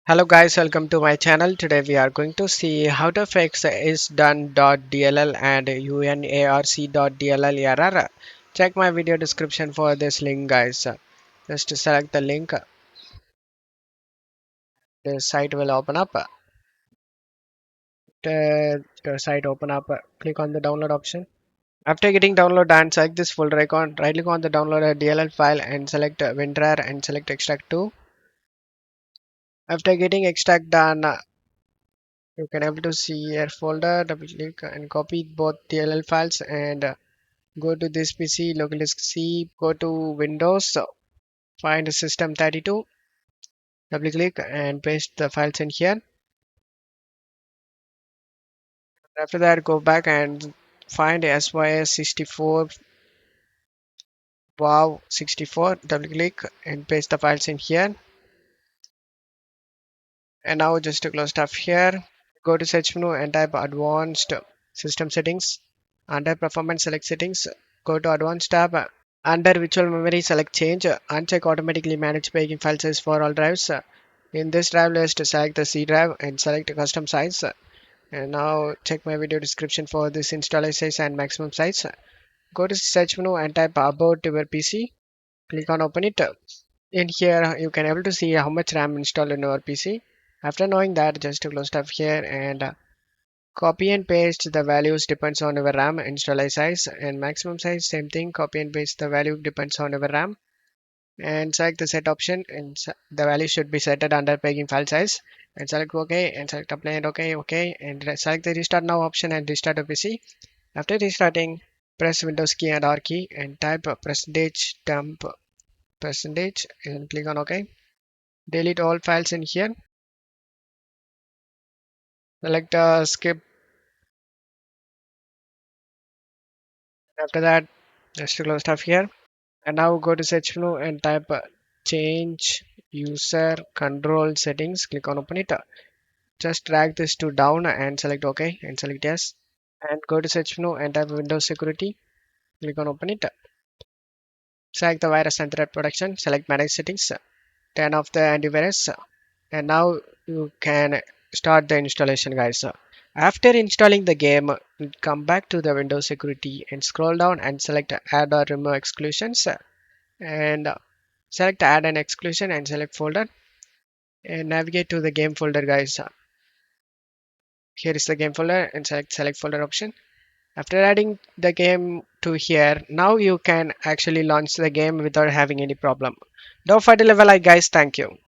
Hello guys, welcome to my channel. Today we are going to see how to fix Isdone.dll and Unarc.dll error. Check my video description for this link guys. Just to select the link, the site will open up. The site open up, click on the download option. After getting download and select this folder icon, right click on the download DLL file and select WinRAR and select extract to. After getting extract done, you can able to see your folder, double click and copy both DLL files and go to this PC, local disk C, go to Windows, find system 32, double click and paste the files in here. After that, go back and find SYS64 wow 64, double click and paste the files in here. And now just to close stuff here, go to search menu and type advanced system settings. Under performance, select settings, go to advanced tab. Under virtual memory, select change. Uncheck automatically manage paging file size for all drives. In this drive list, select the C drive and select custom size. And now check my video description for this installer size and maximum size. Go to search menu and type about your PC. Click on open it. In here, you can able to see how much RAM installed in your PC. After knowing that, just to close stuff here and copy and paste the values depends on your RAM installer size and maximum size. Same thing, copy and paste the value depends on your RAM and select the set option and the value should be set at under pegging file size and select OK and select apply and OK and select the restart now option and restart the PC. After restarting, press Windows key and R key and type percentage dump percentage and click on OK. Delete all files in here. Select skip. After that, just to close stuff here. And now go to search menu and type change user control settings. Click on open it. Just drag this to down and select OK and select yes. And go to search menu and type Windows security. Click on open it. Select the virus and threat protection. Select manage settings. Turn off the antivirus. And now you can start the installation guys. After installing the game, come back to the Windows security and scroll down and select add or remove exclusions and select add an exclusion and select folder and navigate to the game folder guys. Here is the game folder and select folder option. After adding the game to here, now you can actually launch the game without having any problem. Don't forget to level like guys. Thank you.